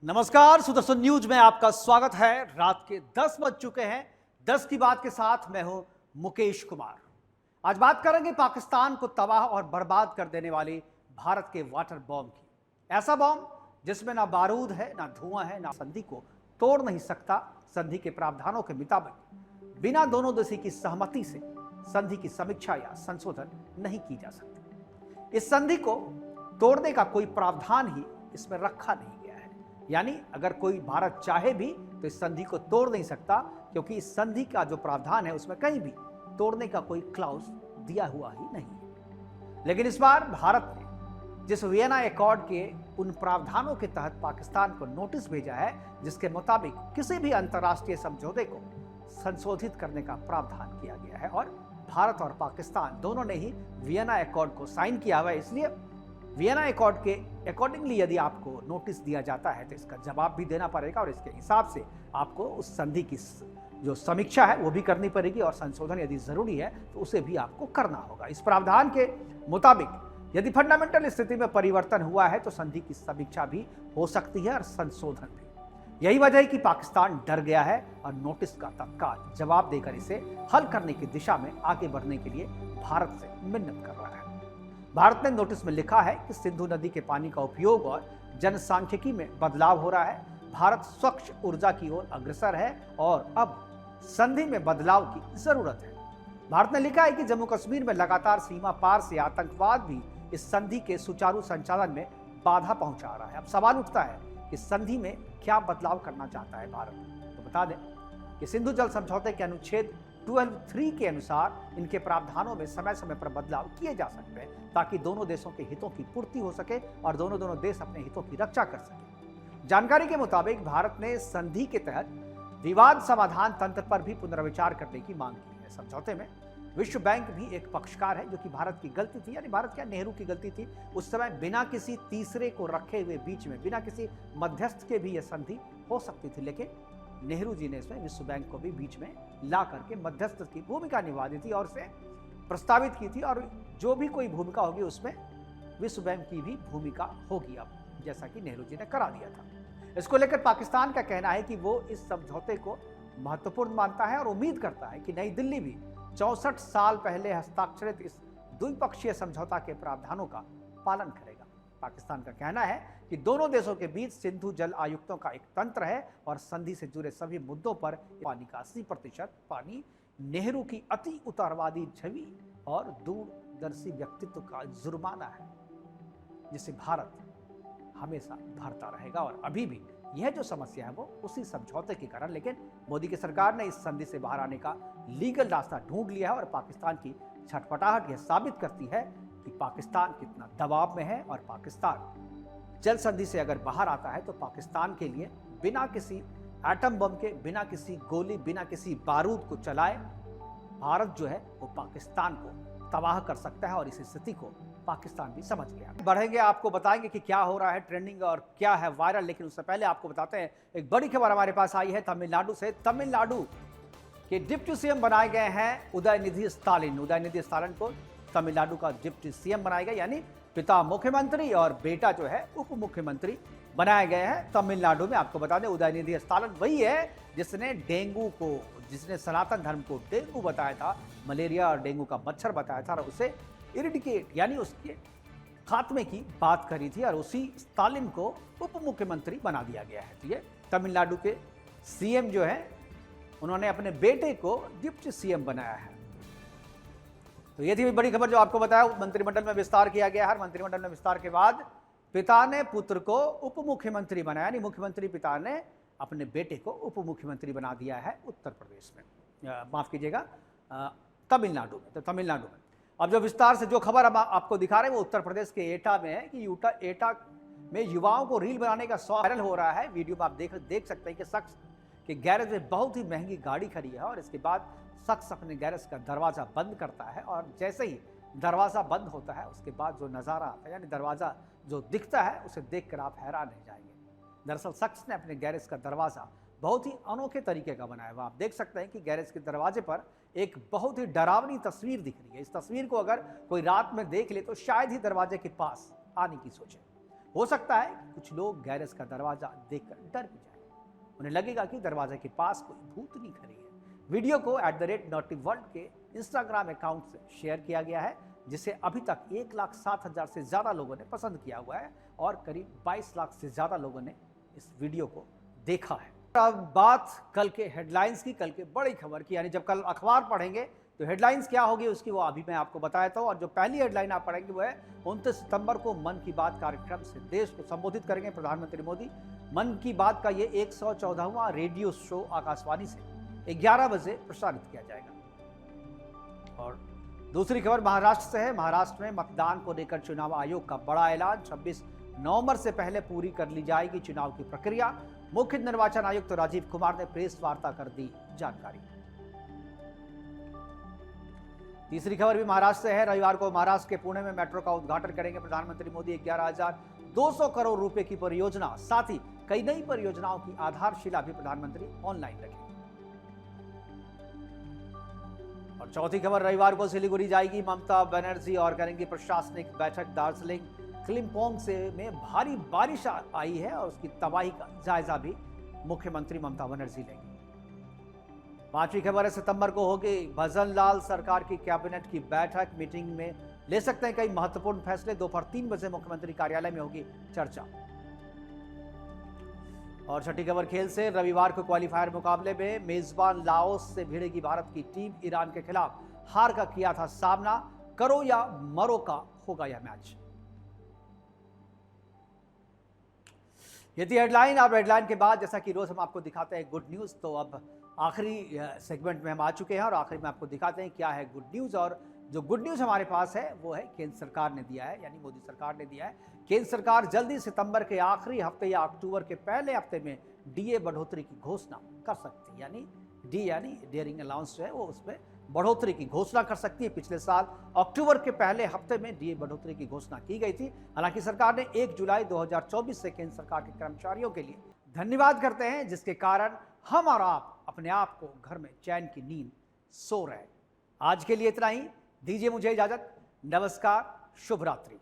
नमस्कार, सुदर्शन न्यूज में आपका स्वागत है। रात के 10 बज चुके हैं। 10 की बात के साथ मैं हूं मुकेश कुमार। आज बात करेंगे पाकिस्तान को तबाह और बर्बाद कर देने वाली भारत के वाटर बॉम्ब की। ऐसा बॉम्ब जिसमें ना बारूद है, ना धुआं है, ना संधि को तोड़ नहीं सकता। संधि के प्रावधानों के मुताबिक बिना दोनों देशों की सहमति से संधि की समीक्षा या संशोधन नहीं की जा सकती। इस संधि को तोड़ने का कोई प्रावधान ही इसमें रखा नहीं गया है। यानी अगर कोई भारत चाहे भी तो इस संधि को तोड़ नहीं सकता, क्योंकि इस संधि का जो प्रावधान है उसमें कहीं भी तोड़ने का कोई क्लाउज दिया हुआ ही नहीं है। लेकिन इस बार भारत ने जिस वियना एकॉर्ड के उन प्रावधानों के तहत पाकिस्तान को नोटिस भेजा है, जिसके मुताबिक किसी भी अंतर्राष्ट्रीय समझौते को संशोधित करने का प्रावधान किया गया है और भारत और पाकिस्तान दोनों ने ही वियना एकॉर्ड को साइन किया हुआ है। इसलिए वियना एकॉर्ड के अकॉर्डिंगली यदि आपको नोटिस दिया जाता है तो इसका जवाब भी देना पड़ेगा और इसके हिसाब से आपको उस संधि की जो समीक्षा है वो भी करनी पड़ेगी और संशोधन यदि जरूरी है तो उसे भी आपको करना होगा। इस प्रावधान के मुताबिक यदि फंडामेंटल स्थिति में परिवर्तन हुआ है तो संधि की समीक्षा भी हो सकती है और संशोधन भी। यही वजह है कि पाकिस्तान डर गया है और नोटिस का तत्काल जवाब देकर इसे हल करने की दिशा में आगे बढ़ने के लिए भारत से मिन्नत कर रहा है। भारत ने नोटिस में लिखा है कि सिंधु नदी के पानी का उपयोग और जनसांख्यिकी में बदलाव हो रहा है। भारत स्वच्छ ऊर्जा की ओर अग्रसर है और अब संधि में बदलाव की जरूरत है। भारत ने लिखा है कि जम्मू कश्मीर में लगातार सीमा पार से आतंकवाद भी इस संधि के सुचारू संचालन में बाधा पहुंचा रहा है। अब सवाल उठता है कि संधि में क्या बदलाव करना चाहता है भारत। तो बता दें कि सिंधु जल समझौते के अनुच्छेद 12(3) के अनुसार इनके प्रावधानों में समय समय पर बदलाव किए जा सकते हैं ताकि दोनों देशों के हितों की पूर्ति हो सके और दोनों देश अपने हितों की रक्षा कर सके। जानकारी के मुताबिक भारत ने संधि के तहत विवाद समाधान तंत्र पर भी पुनर्विचार करने की मांग की है। समझौते में विश्व बैंक भी एक पक्षकार है, जो कि भारत की गलती थी, यानी भारत क्या नेहरू की गलती थी। उस समय बिना किसी तीसरे को रखे हुए बीच में बिना किसी मध्यस्थ के भी यह संधि हो सकती थी, लेकिन नेहरू जी ने इसमें विश्व बैंक को भी बीच में ला करके मध्यस्थ की भूमिका निभा दी थी और उसे प्रस्तावित की थी और जो भी कोई भूमिका होगी उसमें विश्व बैंक की भी भूमिका होगी, अब जैसा कि नेहरू जी ने करा दिया था। इसको लेकर पाकिस्तान का कहना है कि वो इस समझौते को महत्वपूर्ण मानता है और उम्मीद करता है कि नई दिल्ली भी 64 साल पहले हस्ताक्षरित इस द्विपक्षीय समझौता के प्रावधानों का पालन करेगा। पाकिस्तान का कहना है कि दोनों देशों के बीच सिंधु जल आयुक्तों का एक तंत्र है और संधि से जुड़े सभी मुद्दों पर पानी का 80% पानी नेहरू की अति उदारवादी छवि और दूरदर्शी व्यक्तित्व का जुर्माना है, जिसे भारत हमेशा भरता रहेगा। और अभी भी यह जो समस्या है वो उसी समझौते के कारण, लेकिन मोदी की सरकार ने इस संधि से बाहर आने का लीगल रास्ता ढूंढ लिया है और पाकिस्तान की छटपटाहट यह साबित करती है कि पाकिस्तान कितना दबाव में है और पाकिस्तान जल संधि से अगर बाहर आता है तो पाकिस्तान के लिए बिना किसी एटम बम के, बिना किसी गोली, बिना किसी बारूद को चलाए भारत जो है वो पाकिस्तान को तबाह कर सकता है और इस स्थिति को पाकिस्तान भी समझ गया। बढ़ेंगे, आपको बताएंगे कि क्या हो रहा है ट्रेंडिंग और क्या है वायरल, लेकिन उससे पहले आपको बताते हैं एक बड़ी खबर हमारे पास आई है तमिलनाडु से। तमिलनाडु के डिप्टी सीएम बनाए गए हैं उदयनिधि स्टालिन। उदयनिधि स्टालिन को तमिलनाडु का डिप्टी सीएम बनाया गया, यानी पिता मुख्यमंत्री और बेटा जो है उप मुख्यमंत्री बनाए गए हैं तमिलनाडु में। आपको बता दें उदयनिधि स्टालिन वही है जिसने सनातन धर्म को डेंगू बताया था, मलेरिया और डेंगू का मच्छर बताया था और उसे इरिडिकेट यानी उसके खात्मे की बात करी थी और उसी स्टालिन को उप मुख्यमंत्री बना दिया गया है। तो ये तमिलनाडु के सीएम जो है उन्होंने अपने बेटे को डिप्टी सीएम बनाया है। तो ये थी बड़ी खबर जो आपको बताया। मंत्रिमंडल में विस्तार किया गया है। मंत्रिमंडल में विस्तार के बाद पिता ने पुत्र को उप मुख्यमंत्री बनाया, यानी मुख्यमंत्री पिता ने अपने बेटे को उप मुख्यमंत्री बना दिया है उत्तर प्रदेश में, माफ कीजिएगा तमिलनाडु में। तो तमिलनाडु में अब जो विस्तार से जो खबर हम आपको दिखा रहे हैं वो उत्तर प्रदेश के एटा में है कि एटा में युवाओं को रील बनाने का वायरल हो रहा है। वीडियो में आप देख सकते हैं कि शख्स के गैरेज में बहुत ही महंगी गाड़ी खड़ी है और इसके बाद शख्स अपने गैरेज का दरवाजा बंद करता है और जैसे ही दरवाजा बंद होता है उसके बाद जो नज़ारा आता है, यानी दरवाजा जो दिखता है उसे देखकर आप हैरान रह जाएंगे। दरअसल शख्स ने अपने गैरेज का दरवाजा बहुत ही अनोखे तरीके का बनाया हुआ। आप देख सकते हैं कि गैरेज के दरवाजे पर एक बहुत ही डरावनी तस्वीर दिख रही है। इस तस्वीर को अगर कोई रात में देख ले तो शायद ही दरवाजे के पास आने की सोचे। हो सकता है कि कुछ लोग गैरेज का दरवाजा देखकर डर भी जाए, उन्हें लगेगा कि दरवाजे के पास कोई भूतनी खड़ी है। वीडियो को @naughtyworld के इंस्टाग्राम अकाउंट से शेयर किया गया है, जिसे अभी तक 1,07,000 से ज्यादा लोगों ने पसंद किया हुआ है और करीब 22 लाख से ज्यादा लोगों ने इस वीडियो को देखा है। अब बात कल के हेडलाइंस की, कल के बड़ी खबर की, यानी जब कल अखबार पढ़ेंगे तो हेडलाइंस क्या होगी उसकी वो अभी मैं आपको बता देता हूँ। और जो पहली हेडलाइन आप पढ़ेंगे वो है 29 सितंबर को मन की बात कार्यक्रम से देश को संबोधित करेंगे प्रधानमंत्री मोदी। मन की बात का ये 114वां रेडियो शो आकाशवाणी से 11 बजे प्रसारित किया जाएगा। और दूसरी खबर महाराष्ट्र से है। महाराष्ट्र में मतदान को लेकर चुनाव आयोग का बड़ा ऐलान, 26 नवंबर से पहले पूरी कर ली जाएगी चुनाव की प्रक्रिया। मुख्य निर्वाचन आयुक्त तो राजीव कुमार ने प्रेस वार्ता कर दी जानकारी। तीसरी खबर भी महाराष्ट्र से है। रविवार को महाराष्ट्र के पुणे में मेट्रो का उद्घाटन करेंगे प्रधानमंत्री मोदी। 11,200 करोड़ रुपए की परियोजना, साथ ही कई नई परियोजनाओं की आधारशिला भी प्रधानमंत्री ऑनलाइन रखेंगे। और चौथी खबर, रविवार को सिलीगुड़ी जाएगी ममता बनर्जी और करेंगी प्रशासनिक बैठक। दार्जिलिंग क्लिम्पोंग से में भारी बारिश आई है और उसकी तबाही का जायजा भी मुख्यमंत्री ममता बनर्जी लेंगे। पांचवी खबर है, सितंबर को होगी भजन लाल सरकार की कैबिनेट की बैठक। मीटिंग में ले सकते हैं कई महत्वपूर्ण फैसले। दोपहर 3 बजे मुख्यमंत्री कार्यालय में होगी चर्चा। और छठी खबर खेल से, रविवार को क्वालिफायर मुकाबले में मेजबान लाओस से भिड़ेगी भारत की टीम। ईरान के खिलाफ हार का किया था सामना, करो या मरो का होगा यह मैच। ये थी हेडलाइन। अब हेडलाइन के बाद जैसा कि रोज हम आपको दिखाते हैं गुड न्यूज, तो अब आखिरी सेगमेंट में हम आ चुके हैं और आखिरी में आपको दिखाते हैं क्या है गुड न्यूज। और जो गुड न्यूज हमारे पास है वो है केंद्र सरकार ने दिया है, यानी मोदी सरकार ने दिया है। केंद्र सरकार जल्दी सितंबर के आखिरी हफ्ते या अक्टूबर के पहले हफ्ते में डीए बढ़ोतरी की घोषणा कर सकती है, यानी डी यानी डेयरिंग अलाउंस जो है वो उसमें बढ़ोतरी की घोषणा कर सकती है। पिछले साल अक्टूबर के पहले हफ्ते में डीए बढ़ोतरी की घोषणा की गई थी। हालांकि सरकार ने 1 जुलाई 2024 से केंद्र सरकार के कर्मचारियों के लिए धन्यवाद करते हैं, जिसके कारण हम और आप अपने आप को घर में चैन की नींद सो रहे हैं। आज के लिए इतना ही, दीजिए मुझे इजाजत। नमस्कार, शुभ रात्रि।